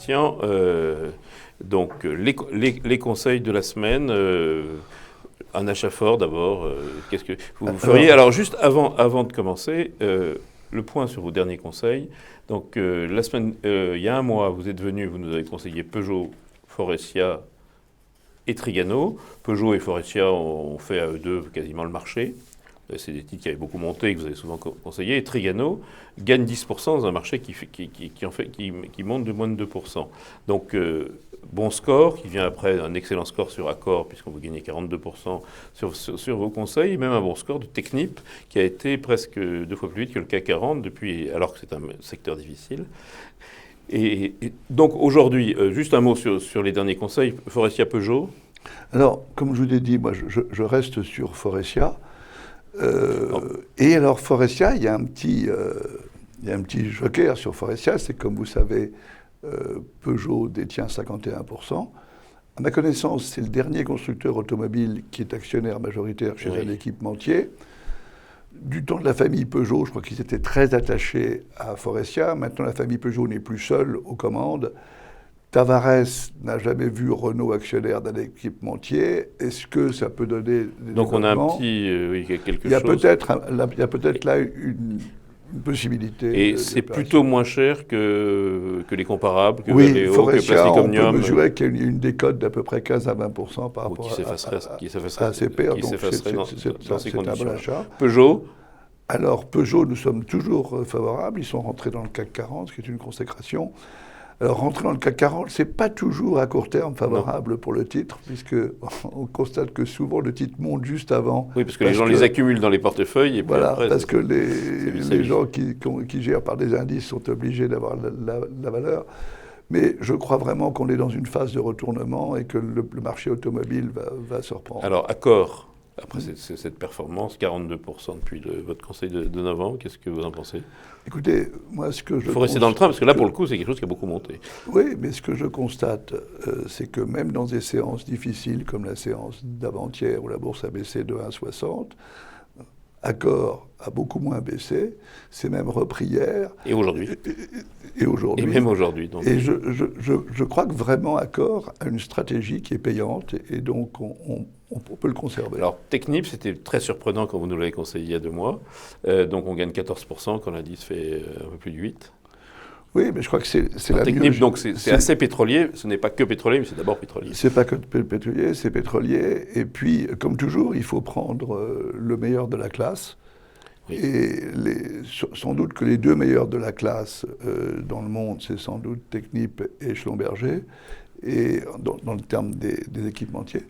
Christian. Donc, les conseils de la semaine, un achat fort d'abord, qu'est-ce que vous feriez? Alors, juste avant de commencer, le point sur vos derniers conseils. Donc, la semaine, il y a un mois, vous êtes venu, vous nous avez conseillé Peugeot, Forestia et Trigano. Peugeot et Forestia ont fait à eux deux quasiment le marché. C'est des titres qui avaient beaucoup monté, que vous avez souvent conseillé. Et Trigano gagne 10% dans un marché qui monte de moins de 2%. Donc, bon score, qui vient après un excellent score sur Accor, puisqu'on vous gagnez 42% sur vos conseils, et même un bon score de Technip, qui a été presque 2 fois plus vite que le CAC 40, alors que c'est un secteur difficile. Et donc, aujourd'hui, juste un mot sur les derniers conseils. Forestia, Peugeot. Alors, comme je vous l'ai dit, moi, je reste sur Forestia. Et alors, Forestia, il y a un petit joker sur Forestia, c'est comme vous savez, Peugeot détient 51%. À ma connaissance, c'est le dernier constructeur automobile qui est actionnaire majoritaire chez un équipementier. Du temps de la famille Peugeot, je crois qu'ils étaient très attachés à Forestia. Maintenant, la famille Peugeot n'est plus seule aux commandes. Tavares n'a jamais vu Renault actionnaire d'un équipementier. Est-ce que ça peut donner des Donc on a un petit, quelque chose. Il y a peut-être là une possibilité. Et c'est plutôt moins cher que les comparables, que oui, Valeo, Forestia, que Plastic Omnium. On peut mesurer qu'il y a une décote d'à peu près 15 à 20% par rapport à ACP. Dans ces conditions. Un bon achat. Peugeot. Alors Peugeot, nous sommes toujours favorables. Ils sont rentrés dans le CAC 40, ce qui est une consécration. Alors, rentrer dans le CAC 40, c'est pas toujours à court terme favorable pour le titre, puisqu'on constate que souvent le titre monte juste avant. Oui, parce que les gens les accumulent dans les portefeuilles. Et voilà, après, parce que les gens qui gèrent par des indices sont obligés d'avoir la valeur. Mais je crois vraiment qu'on est dans une phase de retournement et que le marché automobile va se reprendre. Alors, Accor, après cette performance, 42% depuis votre conseil de novembre, qu'est-ce que vous en pensez? Écoutez, moi, ce que je... Il faut rester dans le train, parce que là, pour le coup, c'est quelque chose qui a beaucoup monté. Oui, mais ce que je constate, c'est que même dans des séances difficiles, comme la séance d'avant-hier où la bourse a baissé de 1,60, Accor a beaucoup moins baissé, c'est même repris hier. Et aujourd'hui. Et aujourd'hui. Et même aujourd'hui. Donc. Et je crois que vraiment Accor a une stratégie qui est payante, et donc on peut le conserver. Alors, Technip, c'était très surprenant quand vous nous l'avez conseillé il y a 2 mois. Donc, on gagne 14% quand l'indice fait un peu plus de 8%. Oui, mais je crois que c'est la Technip, mieux... donc c'est assez pétrolier. Ce n'est pas que pétrolier, mais c'est d'abord pétrolier. C'est pas que pétrolier, c'est pétrolier. Et puis, comme toujours, il faut prendre le meilleur de la classe. Oui. Et sans doute que les 2 meilleurs de la classe dans le monde, c'est sans doute Technip et Schlumberger, et dans le terme des équipementiers.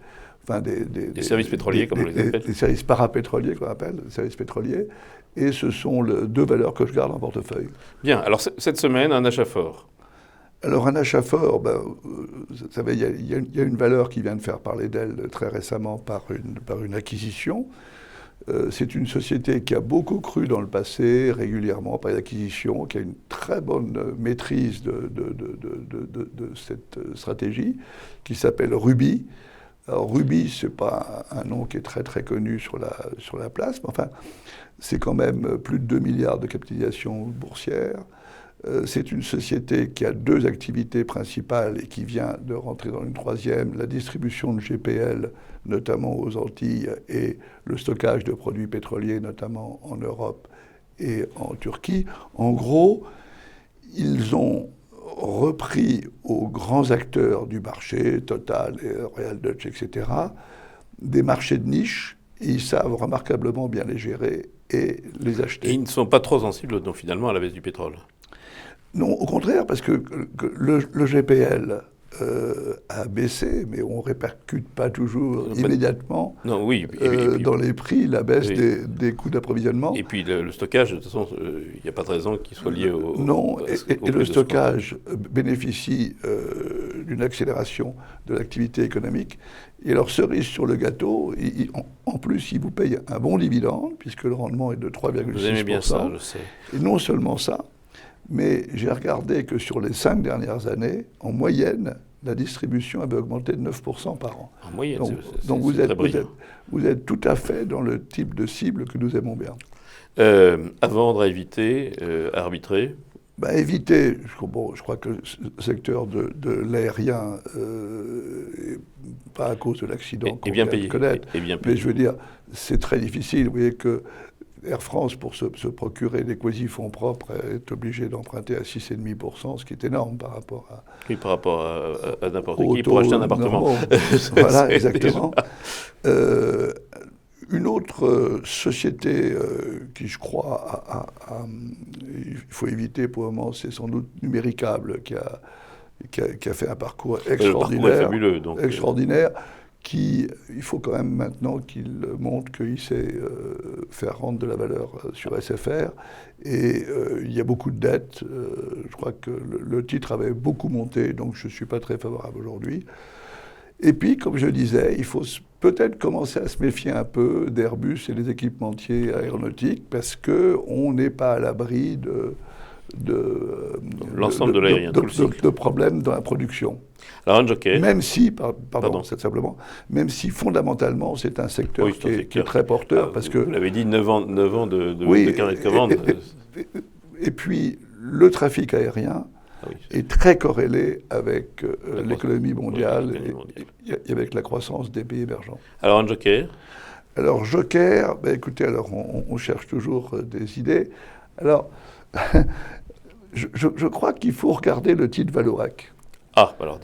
Enfin, des services pétroliers, comme on les appelle. Des services parapétroliers, qu'on appelle, des services pétroliers. Et ce sont 2 valeurs que je garde en portefeuille. Bien. Alors, cette semaine, un achat fort. Alors, un achat fort, vous savez, il y a une valeur qui vient de faire parler d'elle très récemment par une acquisition. C'est une société qui a beaucoup cru dans le passé, régulièrement par les acquisitions, qui a une très bonne maîtrise de cette stratégie, qui s'appelle Ruby. Alors Ruby, ce n'est pas un nom qui est très très connu sur la place, mais enfin, c'est quand même plus de 2 milliards de capitalisation boursière. C'est une société qui a 2 activités principales et qui vient de rentrer dans une 3e, la distribution de GPL, notamment aux Antilles, et le stockage de produits pétroliers, notamment en Europe et en Turquie. En gros, ils ont repris aux grands acteurs du marché, Total, Royal Dutch, etc., des marchés de niche, et ils savent remarquablement bien les gérer et les acheter. Et ils ne sont pas trop sensibles, donc, finalement, à la baisse du pétrole? Non, au contraire, parce que le GPL a baissé, mais on ne répercute pas toujours immédiatement dans les prix la baisse des coûts d'approvisionnement. Et puis le stockage, de toute façon, il n'y a pas de raison qu'il soit lié au... Non, et le stockage bénéficie d'une accélération de l'activité économique. Et alors, cerise sur le gâteau, en plus, ils vous payent un bon dividende, puisque le rendement est de 3,6%. Vous aimez bien ça, je sais. Et non seulement ça, mais j'ai regardé que sur les 5 dernières années, en moyenne, la distribution avait augmenté de 9% par an. En moyenne, donc vous êtes tout à fait dans le type de cible que nous aimons bien. À vendre, à éviter, à arbitrer, Éviter, je crois que le secteur de l'aérien, pas à cause de l'accident qu'on vient de connaître, mais je veux dire, c'est très difficile. Vous voyez que Air France, pour se procurer des quasi-fonds propres, est obligé d'emprunter à 6,5%, ce qui est énorme par rapport à... Oui, par rapport à n'importe qui pour acheter un appartement. Voilà, exactement. Une autre société qui, je crois, il faut éviter pour le moment, c'est sans doute Numéricable, qui a fait un parcours extraordinaire. Le parcours est fabuleux. Donc, extraordinaire, il faut quand même maintenant qu'il montre qu'il sait faire rendre de la valeur sur SFR. Et il y a beaucoup de dettes. Je crois que le titre avait beaucoup monté, donc je ne suis pas très favorable aujourd'hui. Et puis, comme je disais, il faut peut-être commencer à se méfier un peu d'Airbus et des équipementiers aéronautiques parce qu'on n'est pas à l'abri l'ensemble de l'aérien, tout le cycle. De problèmes dans la production. Alors, un joker. Même si, c'est simplement, même si fondamentalement c'est un secteur qui est très porteur. Parce que, vous l'avez dit, 9 ans de carnet de commande. Et puis, le trafic aérien est très corrélé avec l'économie mondiale et avec la croissance des pays émergents. Alors, un joker. Alors, joker, écoutez, alors on cherche toujours des idées. Alors, je crois qu'il faut regarder le titre Vallourec. Ah, alors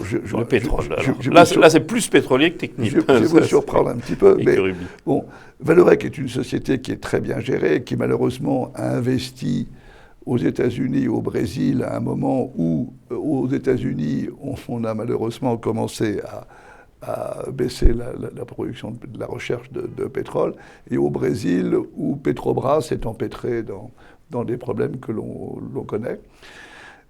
le pétrole. Là, c'est plus pétrolier que technique. Je vais vous surprendre un petit peu. Mais, bon, Vallourec est une société qui est très bien gérée, qui malheureusement a investi aux États-Unis et au Brésil à un moment où, aux États-Unis, on a malheureusement commencé à baisser la production de la recherche de pétrole, et au Brésil, où Petrobras s'est empêtré dans des problèmes que l'on connaît.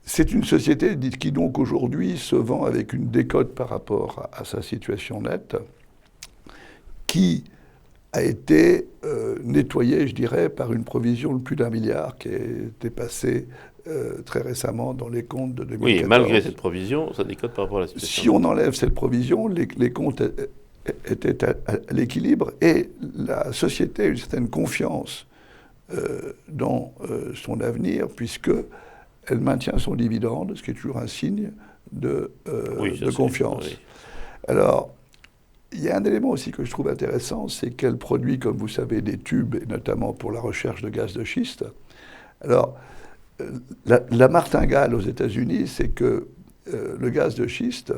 C'est une société qui donc aujourd'hui se vend avec une décote par rapport à sa situation nette, qui a été nettoyée, je dirais, par une provision de plus d'1 milliard qui a été passée très récemment dans les comptes de 2014. Oui, et malgré cette provision, ça décote par rapport à la situation. Si on enlève cette provision, les comptes étaient à l'équilibre et la société a une certaine confiance dans son avenir, puisque elle maintient son dividende, ce qui est toujours un signe de confiance. Oui. Alors, il y a un élément aussi que je trouve intéressant, c'est qu'elle produit, comme vous savez, des tubes, et notamment pour la recherche de gaz de schiste. Alors, la martingale aux États-Unis, c'est que le gaz de schiste,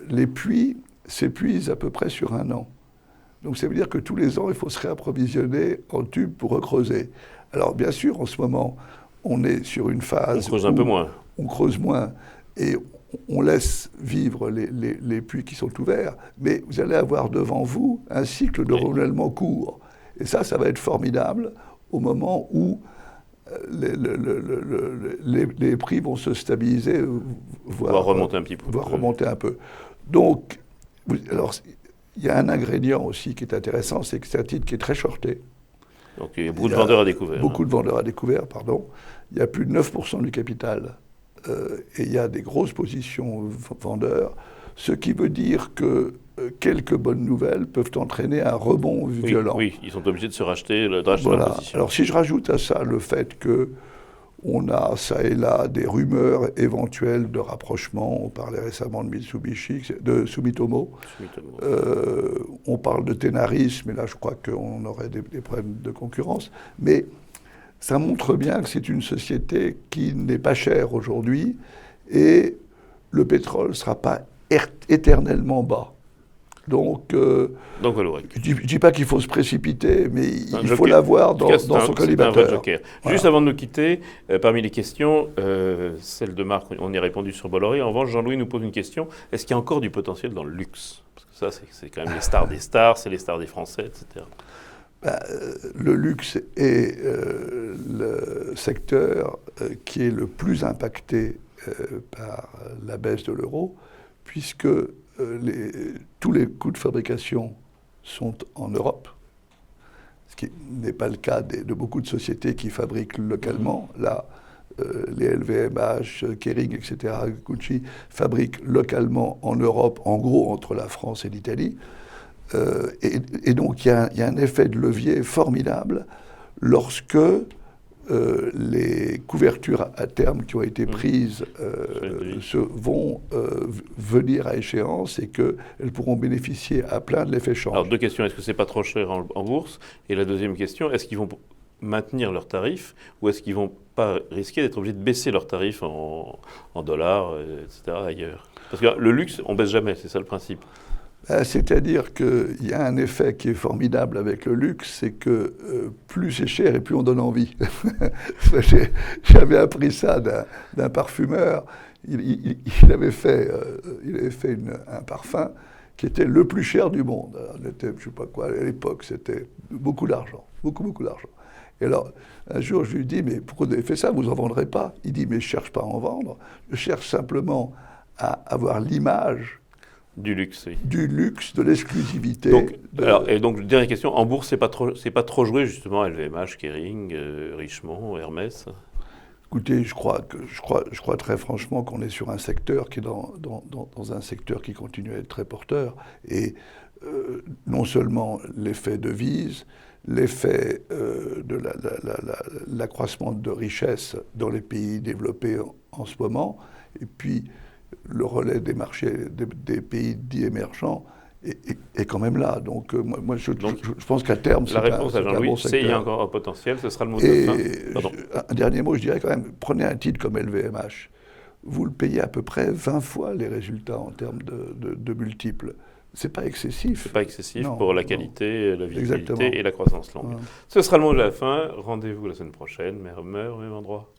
les puits s'épuisent à peu près sur 1 an. Donc ça veut dire que tous les ans, il faut se réapprovisionner en tubes pour recreuser. Alors, bien sûr, en ce moment, on est sur une phase on creuse un peu moins. On creuse moins et on laisse vivre les puits qui sont ouverts, mais vous allez avoir devant vous un cycle de renouvellement court. Et ça va être formidable au moment où les prix vont se stabiliser, voire remonter un petit peu. Voire remonter un peu. Donc, alors, il y a un ingrédient aussi qui est intéressant, c'est que c'est un titre qui est très shorté. Donc il y a beaucoup de vendeurs à découvert. Beaucoup de vendeurs à découvert, pardon. Il y a plus de 9% du capital. Et il y a des grosses positions vendeurs, ce qui veut dire que quelques bonnes nouvelles peuvent entraîner un rebond violent. Oui, ils sont obligés de se racheter la position. Alors si je rajoute à ça le fait qu'on a ça et là des rumeurs éventuelles de rapprochement, on parlait récemment de Mitsubishi, de Sumitomo. On parle de Tenaris, mais là je crois qu'on aurait des problèmes de concurrence. Mais ça montre bien que c'est une société qui n'est pas chère aujourd'hui et le pétrole ne sera pas éternellement bas. Donc Vallourec. Je ne dis pas qu'il faut se précipiter, mais il faut l'avoir dans son collimateur. C'est un vrai joker. Voilà. Juste avant de nous quitter, parmi les questions, celle de Marc, on y a répondu sur Bolloré. En revanche, Jean-Louis nous pose une question. Est-ce qu'il y a encore du potentiel dans le luxe? Parce que ça, c'est quand même les stars des stars, c'est les stars des Français, etc. Le luxe est le secteur qui est le plus impacté par la baisse de l'euro, puisque tous les coûts de fabrication sont en Europe, ce qui n'est pas le cas de beaucoup de sociétés qui fabriquent localement. Là, les LVMH, Kering, etc., Gucci, fabriquent localement en Europe, en gros entre la France et l'Italie. Et donc il y a un effet de levier formidable lorsque les couvertures à terme qui ont été prises vont venir à échéance et qu'elles pourront bénéficier à plein de l'effet change. Alors, deux questions. Est-ce que c'est pas trop cher en bourse? Et la deuxième question, est-ce qu'ils vont maintenir leurs tarifs ou est-ce qu'ils vont pas risquer d'être obligés de baisser leurs tarifs en dollars, etc. ailleurs? Parce que le luxe, on baisse jamais, c'est ça le principe. C'est-à-dire qu'il y a un effet qui est formidable avec le luxe, c'est que plus c'est cher et plus on donne envie. J'avais appris ça d'un parfumeur. Il avait fait un parfum qui était le plus cher du monde. Alors, je ne sais pas quoi, à l'époque, c'était beaucoup d'argent, beaucoup d'argent. Et alors, un jour, je lui dis, mais pourquoi vous avez fait ça? Vous n'en vendrez pas? Il dit, mais je ne cherche pas à en vendre. Je cherche simplement à avoir l'image du luxe, oui. Du luxe, de l'exclusivité. Donc, dernière question, en bourse, c'est pas trop joué justement LVMH, Kering, Richemont, Hermès? Écoutez, je crois très franchement qu'on est sur un secteur qui est dans un secteur qui continue à être très porteur. Et non seulement l'effet devise, l'effet de l'accroissement de richesse dans les pays développés en ce moment, et puis le relais des marchés des pays dits émergents est quand même là. Donc, moi, je pense qu'à terme, la réponse à Jean-Louis, c'est il y a encore un potentiel, ce sera le mot de fin. Pardon. Un dernier mot, je dirais quand même, prenez un titre comme LVMH, vous le payez à peu près 20 fois les résultats en termes de multiples. C'est pas excessif. C'est pas excessif pour la qualité, la visibilité Exactement. Et la croissance longue. Ce sera le mot de la fin. Rendez-vous la semaine prochaine, même heure, même endroit.